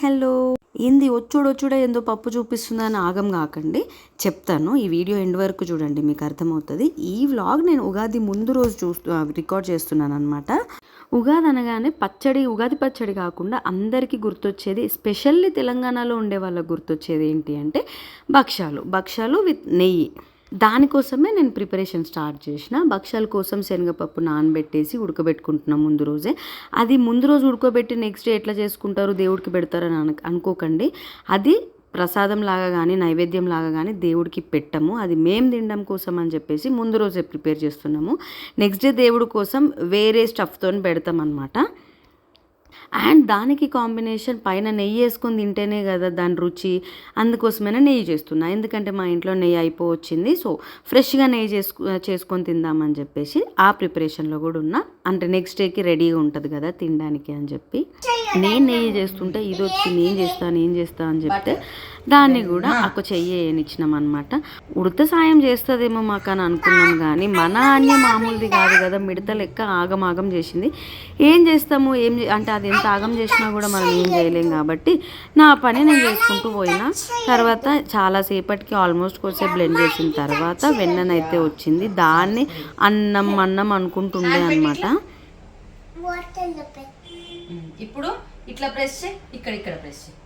Hello. ఏంది వచ్చుడే ఏందో పప్పు చూపిస్తుందని ఆగం కాకండి, చెప్తాను. ఈ వీడియో ఎండ్ వరకు చూడండి, మీకు అర్థమవుతుంది. ఈ వ్లాగ్ నేను ఉగాది ముందు రోజు రికార్డ్ చేస్తున్నాను అనమాట. ఉగాది అనగానే పచ్చడి, ఉగాది పచ్చడి కాకుండా అందరికీ గుర్తొచ్చేది, స్పెషల్లీ తెలంగాణలో ఉండే వాళ్ళకి గుర్తొచ్చేది ఏంటి అంటే భక్షాలు విత్ నెయ్యి. దానికోసమే నేను ప్రిపరేషన్ స్టార్ట్ చేసిన. భక్షాల కోసం శనగపప్పు నానబెట్టేసి ఉడకబెట్టుకుంటున్నాం ముందు రోజే. అది ముందు రోజు ఉడకబెట్టి నెక్స్ట్ డే ఎట్లా చేసుకుంటారు, దేవుడికి పెడతారని అనుకోకండి. అది ప్రసాదం లాగా కానీ నైవేద్యం లాగా కానీ దేవుడికి పెట్టము. అది మేము తినడం కోసం అని చెప్పేసి ముందు రోజే ప్రిపేర్ చేస్తున్నాము. నెక్స్ట్ డే దేవుడి కోసం వేరే స్టఫ్తో పెడతాం అనమాట. అండ్ దానికి కాంబినేషన్ పైన నెయ్యి వేసుకొని తింటేనే కదా దాని రుచి. అందుకోసమైనా నెయ్యి చేస్తున్నా, ఎందుకంటే మా ఇంట్లో నెయ్యి అయిపోవచ్చింది. సో ఫ్రెష్గా నెయ్యి చేసుకొని తిందామని చెప్పేసి ఆ ప్రిపరేషన్లో కూడా ఉన్నా. అంటే నెక్స్ట్ డేకి రెడీగా ఉంటుంది కదా తినడానికి అని చెప్పి నేను నెయ్యి చేస్తుంటే ఇది వచ్చి నేను చేస్తా అని చెప్తే దాన్ని కూడా ఒక చెయ్యనిచ్చినాం అనమాట. ఉడత సాయం చేస్తుందేమో మాకు అని అనుకున్నాం, కానీ మన అన్య మామూలుది కాదు కదా, మిడత లెక్క ఆగమాగం చేసింది. ఏం చేస్తాము, అంటే అది ఎంత ఆగం చేసినా కూడా మనం ఏం చేయలేం కాబట్టి నా పని నేను చేసుకుంటూ పోయినా. తర్వాత చాలాసేపటికి ఆల్మోస్ట్ కొద్దిసేపు బ్లెండ్ చేసిన తర్వాత వెన్ననైతే వచ్చింది. దాన్ని అన్నం అనుకుంటుండే అనమాట. ఇప్పుడు ఇట్లా ప్రెస్ చేయి, ఇక్కడ ప్రెస్ చేయి,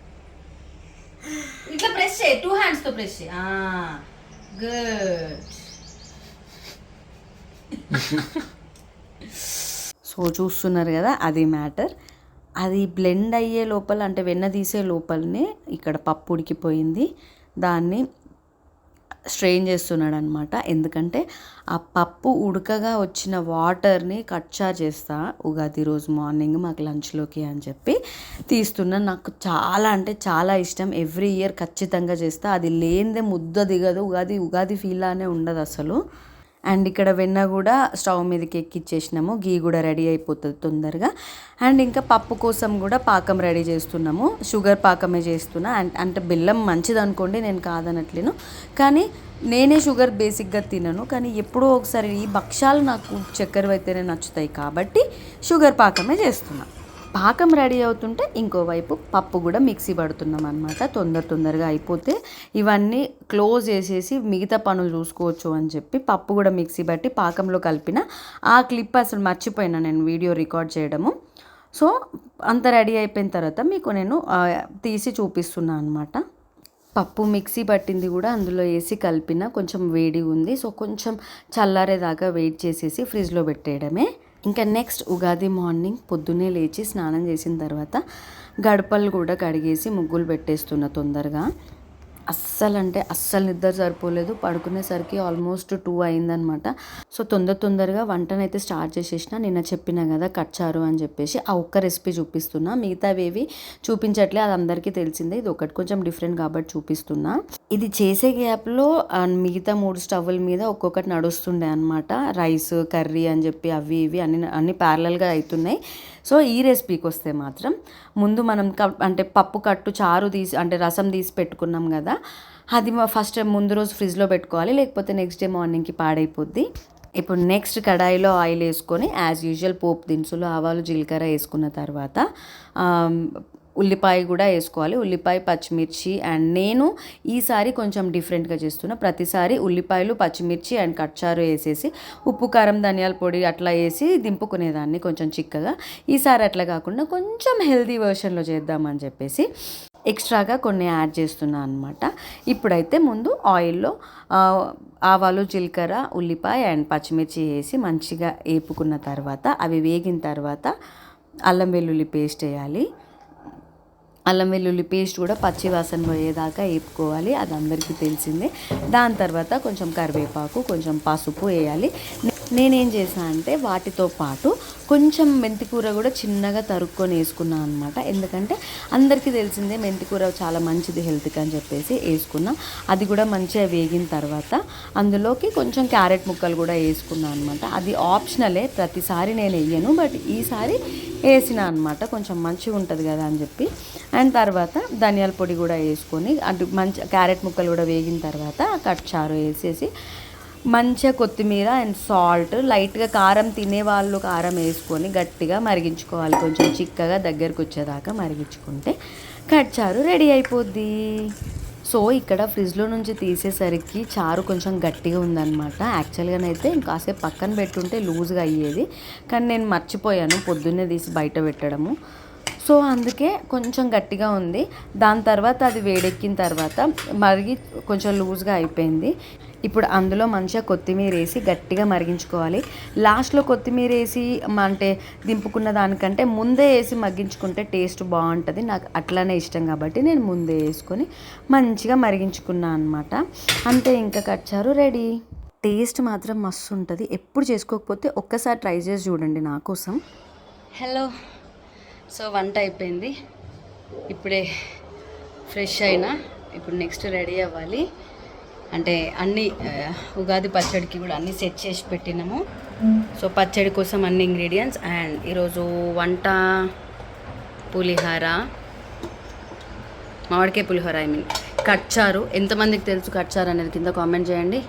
ఇట్లా ప్రెస్ చేయి, 2 hands తో ప్రెస్ చేయి. గుడ్. సో చూస్తున్నారు కదా, అది మ్యాటర్. అది బ్లెండ్ అయ్యే లోపల, అంటే వెన్న తీసే లోపలనే ఇక్కడ పప్పు ఉడికిపోయింది. దాన్ని స్ట్రెయిన్ చేస్తున్నాడు అనమాట. ఎందుకంటే ఆ పప్పు ఉడకగా వచ్చిన వాటర్ని కట్చార్ చేస్తా ఉగాది రోజు మార్నింగ్ మాకు లంచ్లోకి అని చెప్పి తీస్తున్నా. నాకు చాలా అంటే చాలా ఇష్టం. ఎవ్రీ ఇయర్ ఖచ్చితంగా చేస్తా. అది లేనిదే ముద్ద దిగదు. ఉగాది ఫీల్లానే ఉండదు అసలు. అండ్ ఇక్కడ వెన్న కూడా స్టవ్ మీదకి ఎక్కిచ్చేసినాము. గీ కూడా రెడీ అయిపోతుంది తొందరగా. అండ్ ఇంకా పప్పు కోసం కూడా పాకం రెడీ చేస్తున్నాము. షుగర్ పాకమే చేస్తున్నా. అంటే బెల్లం మంచిది అనుకోండి, నేను కాదనట్లేను. కానీ నేనే షుగర్ బేసిక్గా తినను, కానీ ఎప్పుడో ఒకసారి ఈ భక్షాలు నాకు చక్కెర అయితేనే నచ్చుతాయి కాబట్టి షుగర్ పాకమే చేస్తున్నా. పాకం రెడీ అవుతుంటే ఇంకోవైపు పప్పు కూడా మిక్సీ పడుతున్నాం అనమాట. తొందరగా అయిపోతే ఇవన్నీ క్లోజ్ చేసేసి మిగతా పనులు చూసుకోవచ్చు అని చెప్పి పప్పు కూడా మిక్సీ బట్టి పాకంలో కలిపిన. ఆ క్లిప్ అసలు మర్చిపోయినా నేను వీడియో రికార్డ్ చేయడము. సో అంత రెడీ అయిపోయిన తర్వాత మీకు నేను తీసి చూపిస్తున్నాను అనమాట. పప్పు మిక్సీ పట్టింది కూడా అందులో వేసి కలిపిన. కొంచెం వేడి ఉంది, సో కొంచెం చల్లారేదాకా వెయిట్ చేసేసి ఫ్రిడ్జ్లో పెట్టేయడమే. ఇంకా నెక్స్ట్ ఉగాది మార్నింగ్ పొద్దున్నే లేచి స్నానం చేసిన తర్వాత గడపలు కూడా కడిగేసి ముగ్గులు పెట్టేస్తున్నా తొందరగా. అస్సలు నిద్ర సరిపోలేదు. పడుకునేసరికి ఆల్మోస్ట్ 2 అయిందనమాట. సో తొందరగా వంటనైతే స్టార్ట్ చేసేసిన. నిన్న చెప్పిన కదా కచ్చారు అని చెప్పేసి ఆ ఒక్క రెసిపీ చూపిస్తున్నా. మిగతావేవి చూపించట్లే, అది అందరికీ తెలిసిందే. ఇది ఒకటి కొంచెం డిఫరెంట్ కాబట్టి చూపిస్తున్నా. ఇది చేసే గ్యాప్లో మిగతా 3 స్టవ్ల మీద ఒక్కొక్కటి నడుస్తుండే అనమాట. రైస్, కర్రీ అని చెప్పి అవి ఇవి అన్ని ప్యారలల్గా అవుతున్నాయి. సో ఈ రెసిపీకి వస్తే మాత్రం ముందు మనం అంటే పప్పు కట్టు చారు తీసి, అంటే రసం తీసి పెట్టుకున్నాం కదా, అది ఫస్ట్ ముందు రోజు ఫ్రిడ్జ్లో పెట్టుకోవాలి, లేకపోతే నెక్స్ట్ డే మార్నింగ్కి పాడైపోద్ది. ఇప్పుడు నెక్స్ట్ కడాయిలో ఆయిల్ వేసుకొని యాజ్ యూజువల్ పోపు దినుసులు, ఆవాలు, జీలకర్ర వేసుకున్న తర్వాత ఉల్లిపాయ కూడా వేసుకోవాలి. ఉల్లిపాయ, పచ్చిమిర్చి. అండ్ నేను ఈసారి కొంచెం డిఫరెంట్గా చేస్తున్నా. ప్రతిసారి ఉల్లిపాయలు, పచ్చిమిర్చి అండ్ కచ్చారు వేసేసి ఉప్పు, కారం, ధనియాల పొడి అట్లా వేసి దింపుకునేదాన్ని కొంచెం చిక్కగా. ఈసారి అట్లా కాకుండా కొంచెం హెల్తీ వర్షన్లో చేద్దామని చెప్పేసి ఎక్స్ట్రాగా కొన్ని యాడ్ చేస్తున్నాను అనమాట. ఇప్పుడైతే ముందు ఆయిల్లో ఆవాలు, జీలకర్ర, ఉల్లిపాయ అండ్ పచ్చిమిర్చి వేసి మంచిగా వేపుకున్న తర్వాత అవి వేగిన తర్వాత అల్లం వెల్లుల్లి పేస్ట్ వేయాలి. అల్లం వెల్లుల్లి పేస్ట్ కూడా పచ్చి వాసన పోయేదాకా వేపుకోవాలి, అది అందరికీ తెలిసిందే. దాని తర్వాత కొంచెం కరివేపాకు, కొంచెం పసుపు వేయాలి. నేనేం చేశాను అంటే వాటితో పాటు కొంచెం మెంతికూర కూడా చిన్నగా తరుక్కొని వేసుకున్నాను అనమాట. ఎందుకంటే అందరికీ తెలిసిందే మెంతికూర చాలా మంచిది హెల్త్కి అని చెప్పేసి వేసుకున్నా. అది కూడా మంచిగా వేగిన తర్వాత అందులోకి కొంచెం క్యారెట్ ముక్కలు కూడా వేసుకున్నాను అనమాట. అది ఆప్షనలే, ప్రతిసారి నేను వేయను, బట్ ఈసారి వేసిన అనమాట. కొంచెం మంచిగా ఉంటుంది కదా అని చెప్పి. అండ్ తర్వాత ధనియాల పొడి కూడా వేసుకొని, అంటే మంచి క్యారెట్ ముక్కలు కూడా వేగిన తర్వాత కచ్చారు వేసేసి మంచిగా కొత్తిమీర అండ్ సాల్ట్, లైట్గా కారం తినేవాళ్ళు కారం వేసుకొని గట్టిగా మరిగించుకోవాలి. కొంచెం చిక్కగా దగ్గరకు వచ్చేదాకా మరిగించుకుంటే కట్చారు రెడీ అయిపోద్ది. సో ఇక్కడ ఫ్రిడ్జ్లో నుంచి తీసేసరికి చారు కొంచెం గట్టిగా ఉందన్నమాట. యాక్చువల్గానైతే ఇంకాసేపు పక్కన పెట్టుంటే లూజ్గా అయ్యేది, కానీ నేను మర్చిపోయాను పొద్దున్నే తీసి బయట పెట్టడము. సో అందుకే కొంచెం గట్టిగా ఉంది. దాని తర్వాత అది వేడెక్కిన తర్వాత మరిగి కొంచెం లూజ్గా అయిపోయింది. ఇప్పుడు అందులో మంచిగా కొత్తిమీర వేసి గట్టిగా మరిగించుకోవాలి. లాస్ట్లో కొత్తిమీర వేసి అంటే దింపుకున్న దానికంటే ముందే వేసి మగ్గించుకుంటే టేస్ట్ బాగుంటుంది. నాకు అట్లానే ఇష్టం కాబట్టి నేను ముందే వేసుకొని మంచిగా మరిగించుకున్నాను అనమాట. అంతే, ఇంకా కట్చారు రెడీ. టేస్ట్ మాత్రం మస్తు ఉంటుంది. ఎప్పుడు చేసుకోకపోతే ఒక్కసారి ట్రై చేసి చూడండి నా కోసం. హలో, సో వంట అయిపోయింది. ఇప్పుడే ఫ్రెష్ అయినా. ఇప్పుడు నెక్స్ట్ రెడీ అవ్వాలి. అంటే అన్నీ ఉగాది పచ్చడికి కూడా అన్నీ సెట్ చేసి పెట్టినాము. సో పచ్చడి కోసం అన్ని ఇంగ్రీడియంట్స్. అండ్ ఈరోజు వంట పులిహోర, మామిడికాయ పులిహోర, కట్చారు. ఎంతమందికి తెలుసు కట్చారు అనేది కింద కామెంట్ చేయండి.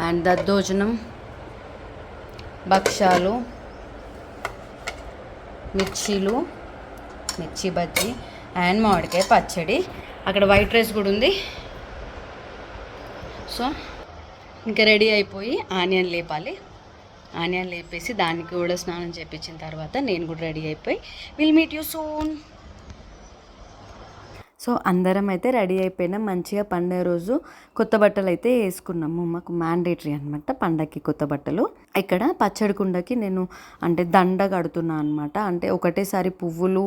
అండ్ దద్దోజనం, భక్షాలు, మిర్చి బజ్జీ అండ్ మామిడికాయ పచ్చడి. అక్కడ వైట్ రైస్ కూడా ఉంది. సో ఇంకా రెడీ అయిపోయి ఆనియన్ లేపాలి. ఆనియన్ లేపేసి దానికి కూడా స్నానం చేయించిన తర్వాత నేను కూడా రెడీ అయిపోయి will meet you soon. So అందరం అయితే రెడీ అయిపోయినాం. మంచిగా పండుగ రోజు కొత్త బట్టలు అయితే వేసుకున్నాము. మాకు మ్యాండేటరీ అనమాట పండగకి కొత్త బట్టలు. ఇక్కడ పచ్చడి కుండకి నేను అంటే దండ కడుతున్నాను అనమాట. అంటే ఒకటేసారి పువ్వులు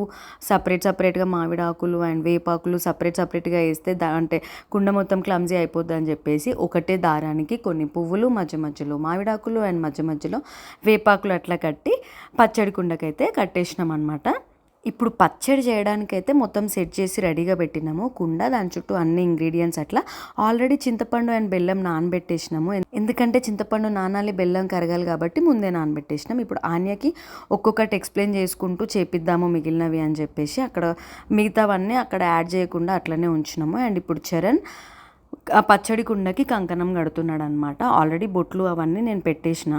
సపరేట్గా మామిడాకులు అండ్ వేపాకులు సపరేట్గా వేస్తే అంటే కుండ మొత్తం క్లమ్జీ అయిపోద్ది అని చెప్పేసి ఒకటే దారానికి కొన్ని పువ్వులు మధ్యలో మామిడాకులు అండ్ మధ్యలో వేపాకులు అట్లా కట్టి పచ్చడి కుండకైతే కట్టేసినాం అనమాట. ఇప్పుడు పచ్చడి చేయడానికైతే మొత్తం సెట్ చేసి రెడీగా పెట్టినాము కుండ. దాని చుట్టూ అన్ని ఇంగ్రీడియంట్స్ అట్లా ఆల్రెడీ చింతపండు అండ్ బెల్లం నానబెట్టేసినాము. ఎందుకంటే చింతపండు నానాలి, బెల్లం కరగాలి కాబట్టి ముందే నానబెట్టేసినాం. ఇప్పుడు ఆన్యకి ఒక్కొక్కటి ఎక్స్ప్లెయిన్ చేసుకుంటూ చేపిద్దాము మిగిలినవి అని చెప్పేసి అక్కడ మిగతావన్నీ అక్కడ యాడ్ చేయకుండా అట్లనే ఉంచినాము. అండ్ ఇప్పుడు చరణ్ ఆ పచ్చడి కుండకి కంకణం కడుతున్నాడు అనమాట. ఆల్రెడీ బొట్లు అవన్నీ నేను పెట్టేసిన.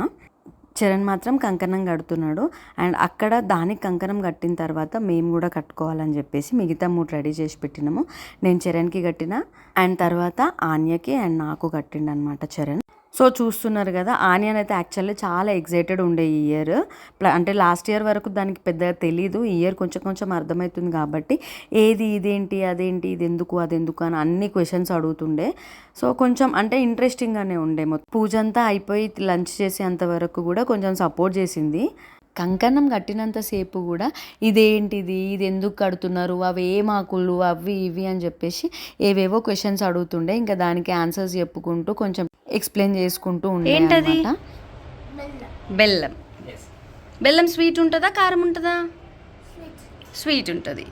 చరణ్ మాత్రం కంకణం కడుతున్నాడు. అండ్ అక్కడ దానికి కంకణం కట్టిన తర్వాత మేము కూడా కట్టుకోవాలని చెప్పేసి మిగతా 3 రెడీ చేసి పెట్టినాము. నేను చరణ్కి కట్టిన అండ్ తర్వాత ఆన్యకి అండ్ నాకు కట్టిండు అనమాట చరణ్. సో చూస్తున్నారు కదా, ఆనియన్ అయితే యాక్చువల్లీ చాలా ఎక్సైటెడ్ ఉండే ఈ ఇయర్. అంటే లాస్ట్ ఇయర్ వరకు దానికి పెద్దగా తెలీదు. ఈ ఇయర్ కొంచెం అర్థమవుతుంది కాబట్టి ఇదేంటి అదేంటి ఇది ఎందుకు అదెందుకు అని అన్ని క్వశ్చన్స్ అడుగుతుండే. సో కొంచెం అంటే ఇంట్రెస్టింగ్గానే ఉండే. మొత్తం పూజ అంతా అయిపోయి లంచ్ చేసేంత వరకు కూడా కొంచెం సపోర్ట్ చేసింది. కంకణం కట్టినంతసేపు కూడా ఇదేంటిది, ఇది ఎందుకు కడుతున్నారు, అవి ఏ మాకులు, అవి ఇవి అని చెప్పేసి ఏవేవో క్వశ్చన్స్ అడుగుతుండే. ఇంకా దానికి ఆన్సర్స్ చెప్పుకుంటూ కొంచెం ఎక్స్ప్లెయిన్ చేసుకుంటూ ఉండే. ఏంటది? బెల్లం స్వీట్ ఉంటుందా కారం ఉంటుందా? స్వీట్ ఉంటుంది.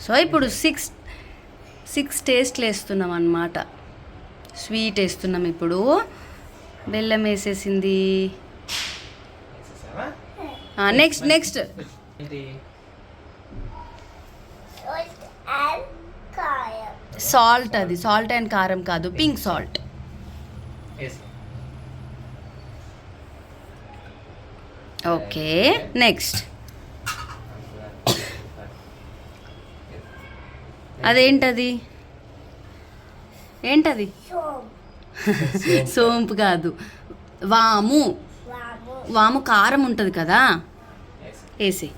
సో ఇప్పుడు 6 టేస్ట్లు వేస్తున్నాం అన్నమాట. స్వీట్ వేస్తున్నాం. ఇప్పుడు బెల్లం వేసేసింది. Next salt. అది సాల్ట్ అండ్ కారం కాదు, పింక్ సాల్ట్. ఓకే, నెక్స్ట్ అదేంటది? ఏంటది? సోంపు కాదు, వాము కారం ఉంటుంది కదా, వేసి.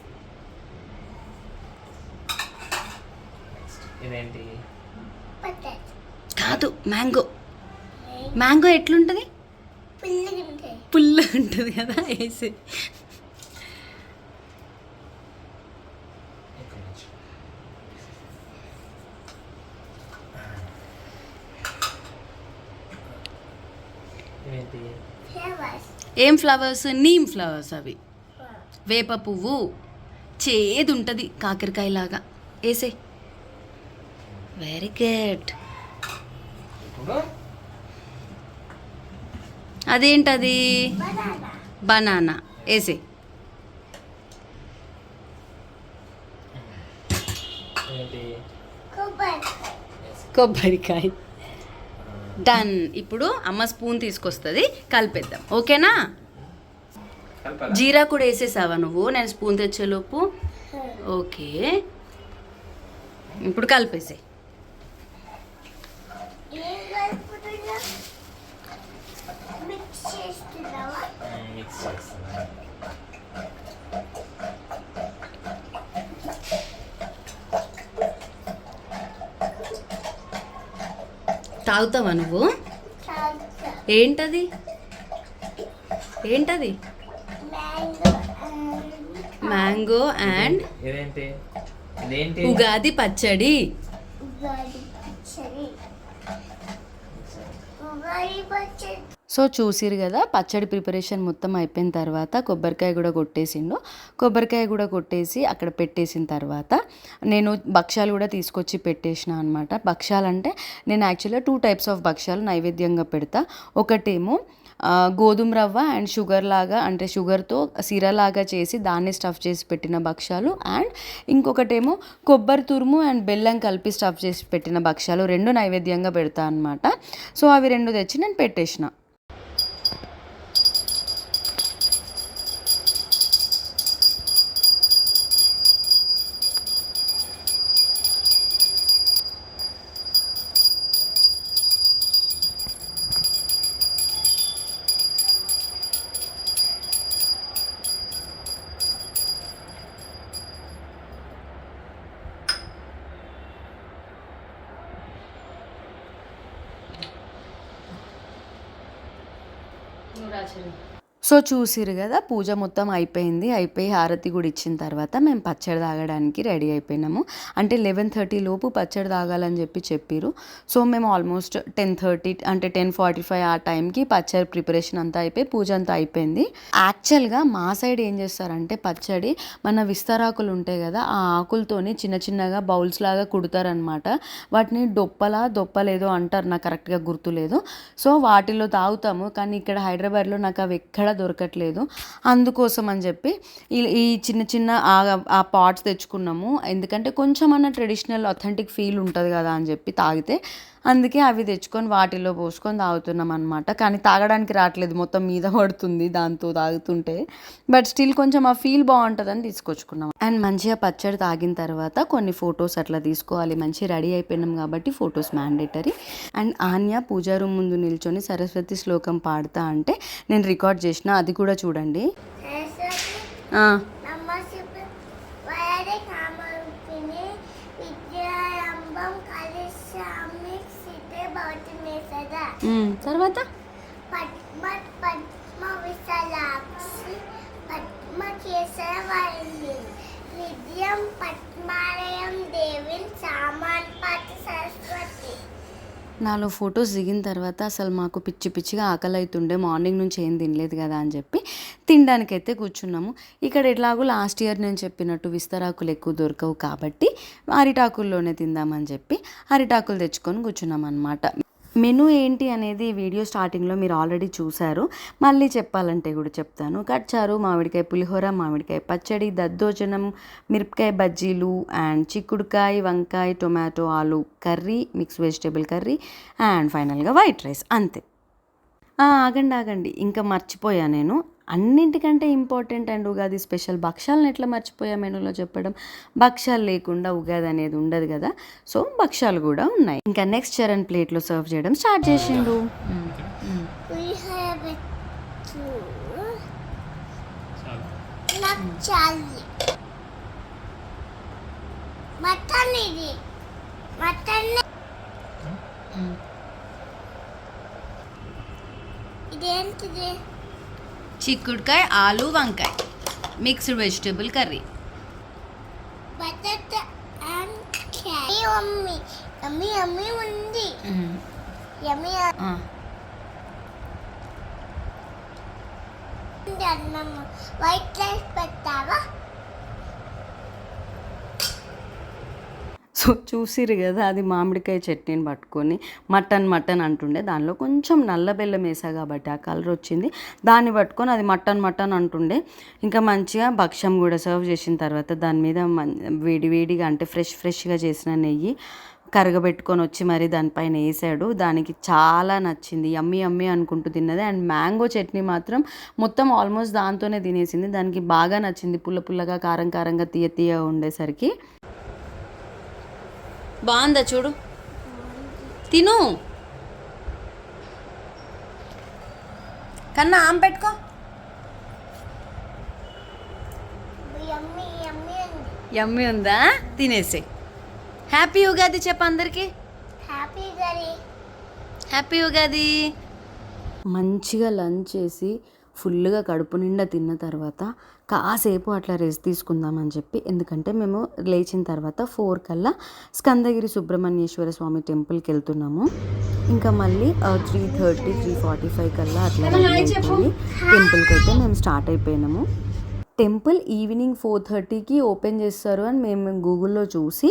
కాదు, మ్యాంగో ఎట్లుంటుంది? పుల్లగా ఉంటుంది కదా, వేసి. ఏం ఫ్లవర్స్? Neem flowers. అవి వేప పువ్వు చేదు ఉంటుంది కాకరకాయలాగా. వేసే. Very good. అదేంటది? బనానా. వేసే. కొబ్బరికాయ. డన్. ఇప్పుడు అమ్మ స్పూన్ తీసుకొస్తుంది, కలిపేద్దాం. ఓకేనా? జీరా కూడా వేసేసావా నువ్వు నేను స్పూన్ తెచ్చేలోపు? ఓకే. ఇప్పుడు కలిపేసి మిక్స్ చేస్తున్నా. తాగుతావా నువ్వు? ఏంటది ఏంటది? మ్యాంగో అండ్ ఇదేంటి ఇదేంటి ఉగాది పచ్చడి. సో చూసిరు కదా, పచ్చడి ప్రిపరేషన్ మొత్తం అయిపోయిన తర్వాత కొబ్బరికాయ కూడా కొట్టేసిండు. కొబ్బరికాయ కూడా కొట్టేసి అక్కడ పెట్టేసిన తర్వాత నేను భక్ష్యాలు కూడా తీసుకొచ్చి పెట్టేసిన అనమాట. భక్ష్యాలు అంటే నేను యాక్చువల్గా 2 టైప్స్ ఆఫ్ భక్ష్యాలు నైవేద్యంగా పెడతా. ఒకటేమో గోధుమ రవ్వ అండ్ షుగర్ లాగా, అంటే షుగర్తో సిరలాగా చేసి దాన్ని స్టఫ్ చేసి పెట్టిన భక్ష్యాలు, అండ్ ఇంకొకటేమో కొబ్బరి తురుము అండ్ బెల్లం కలిపి స్టఫ్ చేసి పెట్టిన భక్ష్యాలు. 2 నైవేద్యంగా పెడతా అనమాట. సో అవి 2 తెచ్చి నేను పెట్టేసిన. సో చూసిరు కదా, పూజ మొత్తం అయిపోయి హారతి కూడా ఇచ్చిన తర్వాత మేము పచ్చడి తాగడానికి రెడీ అయిపోయినాము. అంటే 11:30 లోపు పచ్చడి తాగాలని చెప్పిర్రు. సో మేము ఆల్మోస్ట్ 10:30 అంటే 10:45 ఆ టైంకి పచ్చడి ప్రిపరేషన్ అంతా అయిపోయి పూజ అంతా అయిపోయింది. యాక్చువల్గా మా సైడ్ ఏం చేస్తారంటే పచ్చడి మన విస్తరాకులు ఉంటాయి కదా, ఆ ఆకులతోని చిన్న చిన్నగా బౌల్స్ లాగా కుడతారనమాట. వాటిని దొప్పలేదో అంటారు, నాకు కరెక్ట్గా గుర్తులేదు. సో వాటిలో తాగుతాము, కానీ ఇక్కడ హైదరాబాద్లో నాకు అవి ఎక్కడ దొరకట్లేదు. అందుకోసం అని చెప్పి ఈ చిన్న చిన్న ఆ పాట్స్ తెచ్చుకున్నాము. ఎందుకంటే కొంచెం అన్న ట్రెడిషనల్ అథెంటిక్ ఫీల్ ఉంటుంది కదా అని చెప్పి తాగితే, అందుకే అవి తెచ్చుకొని వాటిలో పోసుకొని తాగుతున్నాం అనమాట. కానీ తాగడానికి రావట్లేదు, మొత్తం మీద పడుతుంది దాంతో తాగుతుంటే. బట్ స్టిల్ కొంచెం ఆ ఫీల్ బాగుంటుందని తీసుకొచ్చుకున్నాం. అండ్ మంచిగా పచ్చడి తాగిన తర్వాత కొన్ని ఫొటోస్ అట్లా తీసుకోవాలి. మంచిగా రెడీ అయిపోయినాం కాబట్టి photos mandatory. And Anya puja room ముందు నిల్చొని సరస్వతి శ్లోకం పాడుతా అంటే నేను రికార్డ్ చేసిన, అది కూడా చూడండి. తర్వాత నాలో ఫొటోస్ దిగిన తర్వాత అసలు మాకు పిచ్చిగా ఆకలి అవుతుండే, మార్నింగ్ నుంచి ఏం తినలేదు కదా అని చెప్పి తినడానికైతే కూర్చున్నాము. ఇక్కడ ఎట్లాగో లాస్ట్ ఇయర్ నేను చెప్పినట్టు విస్తరాకులు ఎక్కువ దొరకవు కాబట్టి అరిటాకుల్లోనే తిందామని చెప్పి అరిటాకులు తెచ్చుకొని కూర్చున్నాం అనమాట. మెనూ ఏంటి అనేది వీడియో స్టార్టింగ్లో మీరు ఆల్రెడీ చూశారు, మళ్ళీ చెప్పాలంటే కూడా చెప్తాను. కచ్చారు, మామిడికాయ పులిహోర, మామిడికాయ పచ్చడి, దద్దోజనం, మిరపకాయ బజ్జీలు అండ్ చిక్కుడుకాయ, వంకాయ, టొమాటో, ఆలు curry, mix vegetable curry and ఫైనల్గా వైట్ రైస్. అంతే. ఆగండి, ఇంకా మర్చిపోయా నేను. అన్నింటికంటే ఇంపార్టెంట్ అండ్ ఉగాది స్పెషల్ భక్ష్యాలను ఎట్లా మర్చిపోయా మెనూలో చెప్పడం. భక్ష్యాలు లేకుండా ఉగాది అనేది ఉండదు కదా, సో భక్ష్యాలు కూడా ఉన్నాయి. ఇంకా నెక్స్ట్ చరణ్ ప్లేట్లో సర్వ్ చేయడం స్టార్ట్ చేసిండు. ఇదేంటిది? చిక్కుడుకాయ, ఆలు, వంకాయ, మిక్స్డ్ వెజిటేబుల్ కర్రీ. బటాటా అండ్ క్యారెట్. యమ్మీ యమ్మీ ఉంది. యమ్మీ అన్నం. వైట్ రైస్ పెట్టావా? సో చూసిరు కదా, అది మామిడికాయ చట్నీని పట్టుకొని మటన్ అంటుండే, దానిలో కొంచెం నల్ల బెల్లం వేసా కాబట్టి ఆ కలర్ వచ్చింది. దాన్ని పట్టుకొని అది మటన్ అంటుండే. ఇంకా మంచిగా భక్ష్యం కూడా సర్వ్ చేసిన తర్వాత దాని మీద వేడిగా అంటే ఫ్రెష్గా చేసిన నెయ్యి కరగబెట్టుకొని వచ్చి మరి దానిపైన వేసాడు. దానికి చాలా నచ్చింది, యమ్మీ అనుకుంటూ తిన్నది. అండ్ మ్యాంగో చట్నీ మాత్రం మొత్తం ఆల్మోస్ట్ దాంతోనే తినేసింది. దానికి బాగా నచ్చింది, పుల్లగా కారంగా తీయగా ఉండేసరికి. బాగుందా చూడు, తిను. కన్నా ఆమె పెట్టుకో. యమ్మీ యమ్మీ ఉంది. యమ్మీ ఉందా, తినేసే. హ్యాపీ ఉగాది చెప్ప అందరికి. హ్యాపీ గరి. హ్యాపీ ఉగాది. మంచిగా లంచ్ చేసి ఫుల్గా కడుపు నిండా తిన్న తర్వాత కాసేపు అట్లా రెస్ట్ తీసుకుందామని చెప్పి, ఎందుకంటే మేము లేచిన తర్వాత 4 కల్లా స్కందగిరి సుబ్రహ్మణ్యేశ్వర స్వామి టెంపుల్కి వెళ్తున్నాము. ఇంకా మళ్ళీ 3:30, 3:45 కల్లా అట్లా టెంపుల్కి అయితే మేము స్టార్ట్ అయిపోయినాము. టెంపుల్ ఈవినింగ్ 4:30కి ఓపెన్ చేస్తారు అని మేము గూగుల్లో చూసి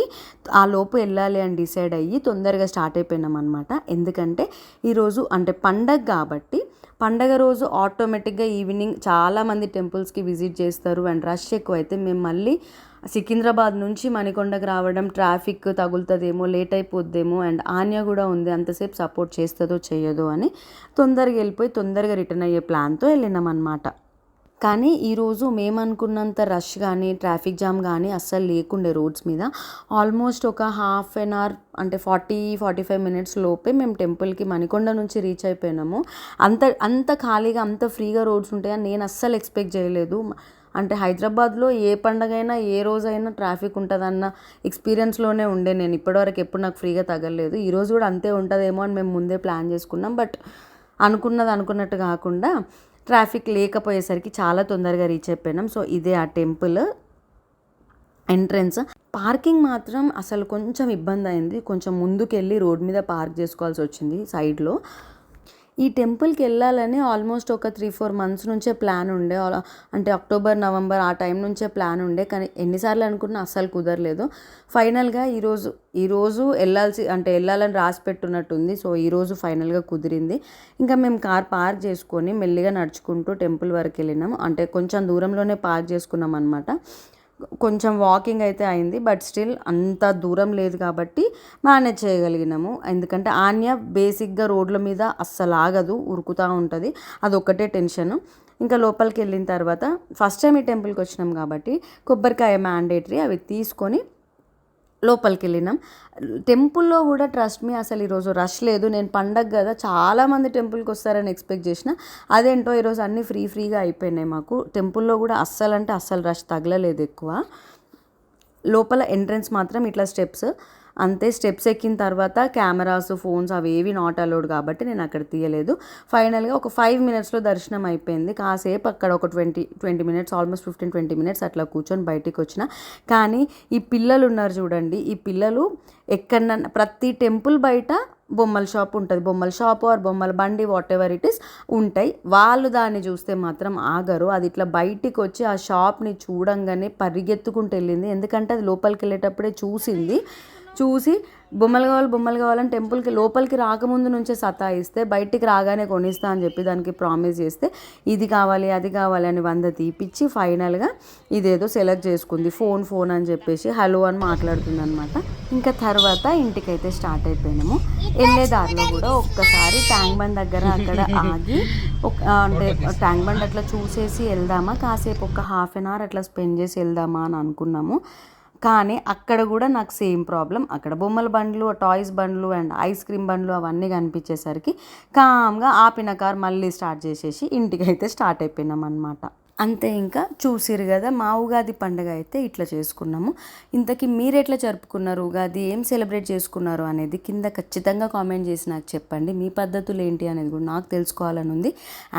ఆ లోపు వెళ్ళాలి అని డిసైడ్ అయ్యి తొందరగా స్టార్ట్ అయిపోయినాం అనమాట. ఎందుకంటే ఈరోజు అంటే పండగ కాబట్టి, పండగ రోజు ఆటోమేటిక్గా ఈవినింగ్ చాలామంది టెంపుల్స్కి విజిట్ చేస్తారు అండ్ రష్ ఎక్కువ అయితే మేము మళ్ళీ సికింద్రాబాద్ నుంచి మణికొండకు రావడం ట్రాఫిక్ తగులుతుందేమో, లేట్ అయిపోద్దేమో, అండ్ ఆన్య కూడా ఉంది అంతసేపు సపోర్ట్ చేస్తుందో చేయదో అని తొందరగా వెళ్ళిపోయి తొందరగా రిటర్న్ అయ్యే ప్లాన్తో వెళ్ళినాం అనమాట. కానీ ఈరోజు మేము అనుకున్నంత రష్ కానీ ట్రాఫిక్ జామ్ కానీ అస్సలు లేకుండే రోడ్స్ మీద. ఆల్మోస్ట్ ఒక హాఫ్ అన్ అవర్ అంటే 40-45 మినిట్స్ లోపే మేము టెంపుల్కి మణికొండ నుంచి రీచ్ అయిపోయినాము. అంత ఖాళీగా అంత ఫ్రీగా రోడ్స్ ఉంటాయని నేను అస్సలు ఎక్స్పెక్ట్ చేయలేదు. అంటే హైదరాబాద్లో ఏ పండగైనా ఏ రోజైనా ట్రాఫిక్ ఉంటుందన్న ఎక్స్పీరియన్స్లోనే ఉండే నేను ఇప్పటివరకు. ఎప్పుడు నాకు ఫ్రీగా తగలలేదు. ఈరోజు కూడా అంతే ఉంటుందేమో అని మేము ముందే ప్లాన్ చేసుకున్నాం. బట్ అనుకున్నట్టు కాకుండా ట్రాఫిక్ లేకపోయేసరికి చాలా తొందరగా రీచ్ అయిపోయినాం. సో ఇదే ఆ టెంపుల్ ఎంట్రన్స్. పార్కింగ్ మాత్రం అసలు కొంచెం ఇబ్బంది అయింది. కొంచెం ముందుకెళ్ళి రోడ్ మీద పార్క్ చేసుకోవాల్సి వచ్చింది సైడ్లో. ఈ టెంపుల్కి వెళ్ళాలని ఆల్మోస్ట్ ఒక 3-4 మంత్స్ నుంచే ప్లాన్ ఉండే. అంటే అక్టోబర్, నవంబర్ ఆ టైం నుంచే ప్లాన్ ఉండే. కానీ ఎన్నిసార్లు అనుకున్నా అస్సలు కుదరలేదు. ఫైనల్గా ఈరోజు వెళ్ళాలని రాసి పెట్టున్నట్టుంది. సో ఈరోజు ఫైనల్గా కుదిరింది. ఇంకా మేము కార్ పార్క్ చేసుకొని మెల్లిగా నడుచుకుంటూ టెంపుల్ వరకు వెళ్ళినాము. అంటే కొంచెం దూరంలోనే పార్క్ చేసుకున్నాం అనమాట. కొంచెం వాకింగ్ అయితే అయింది, బట్ స్టిల్ అంత దూరం లేదు కాబట్టి మేనేజ్ చేయగలిగినాము. ఎందుకంటే ఆన్య బేసిక్గా రోడ్ల మీద అస్సలు ఆగదు, ఉరుకుతూ ఉంటుంది. అదొక్కటే టెన్షన్. ఇంకా లోపలికి వెళ్ళిన తర్వాత ఫస్ట్ టైం ఈ టెంపుల్కి వచ్చినాం కాబట్టి కొబ్బరికాయ మ్యాండేటరీ, అవి తీసుకొని లోపలికి వెళ్ళినాం. టెంపుల్లో కూడా ట్రస్ట్ మీ అసలు ఈరోజు రష్ లేదు. నేను పండగ కదా చాలామంది టెంపుల్కి వస్తారని ఎక్స్పెక్ట్ చేసిన. అదేంటో ఈరోజు అన్నీ ఫ్రీగా అయిపోయినాయి మాకు. టెంపుల్లో కూడా అస్సలు రష్ తగలలేదు ఎక్కువ. లోపల ఎంట్రన్స్ మాత్రం ఇట్లా స్టెప్స్ అంతే. స్టెప్స్ ఎక్కిన తర్వాత కెమెరాస్, ఫోన్స్ అవేవి నాట్ అలౌడ్ కాబట్టి నేను అక్కడ తీయలేదు. ఫైనల్గా ఒక 5 మినిట్స్లో దర్శనం అయిపోయింది. కాసేపు అక్కడ ఒక 20 మినిట్స్, ఆల్మోస్ట్ 15-20 మినిట్స్ అట్లా కూర్చొని బయటికి వచ్చిన. కానీ ఈ పిల్లలు ఉన్నారు చూడండి, ఈ పిల్లలు ఎక్కడన్నా ప్రతి టెంపుల్ బయట బొమ్మల షాప్ ఉంటుంది. బొమ్మల షాప్ ఆర్ బొమ్మల బండి వాట్ ఎవర్ ఇట్ ఈస్ ఉంటాయి. వాళ్ళు దాన్ని చూస్తే మాత్రం ఆగరు. అది ఇట్లా బయటికి వచ్చి ఆ షాప్ని చూడంగానే పరిగెత్తుకుంటూ వెళ్ళింది. ఎందుకంటే అది లోపలికి వెళ్ళేటప్పుడే చూసి బొమ్మలు కావాలని టెంపుల్కి లోపలికి రాకముందు నుంచే సతాయిస్తే బయటికి రాగానే కొనిస్తా అని చెప్పి దానికి ప్రామిస్ చేస్తే ఇది కావాలి అది కావాలి అని 100 తీపిచ్చి ఫైనల్గా ఇదేదో సెలెక్ట్ చేసుకుంది. ఫోన్ అని చెప్పేసి హలో అని మాట్లాడుతుంది అనమాట. ఇంకా తర్వాత ఇంటికైతే స్టార్ట్ అయిపోయినాము. వెళ్ళే దారిలో కూడా ఒక్కసారి ట్యాంక్ బండ్ దగ్గర అక్కడ ఆగి అంటే ట్యాంక్ బండ్ అట్లా చూసేసి వెళ్దామా, కాసేపు ఒక హాఫ్ అన్ అవర్ అట్లా స్పెండ్ చేసి వెళ్దామా అని అనుకున్నాము. కానీ అక్కడ కూడా నాకు సేమ్ ప్రాబ్లం. అక్కడ బొమ్మల బండ్లు, టాయ్స్ బండ్లు అండ్ ఐస్ క్రీమ్ బండ్లు అవన్నీ కనిపించేసరికి కామ్గా ఆపిన కార్ మళ్ళీ స్టార్ట్ చేసేసి ఇంటికైతే స్టార్ట్ అయిపోయినాం అనమాట. అంతే. ఇంకా చూసిరు కదా మా ఉగాది పండుగ అయితే ఇట్లా చేసుకున్నాము. ఇంతకీ మీరు ఎట్లా జరుపుకున్నారు ఉగాది, ఏం సెలబ్రేట్ చేసుకున్నారు అనేది కింద ఖచ్చితంగా కామెంట్ చేసి నాకు చెప్పండి. మీ పద్ధతులు ఏంటి అనేది కూడా నాకు తెలుసుకోవాలని ఉంది.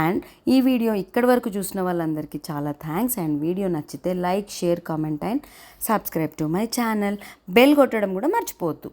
అండ్ ఈ వీడియో ఇక్కడి వరకు చూసిన వాళ్ళందరికీ చాలా థ్యాంక్స్. అండ్ వీడియో నచ్చితే like, share, comment and subscribe to my channel. Bell కొట్టడం కూడా మర్చిపోవద్దు.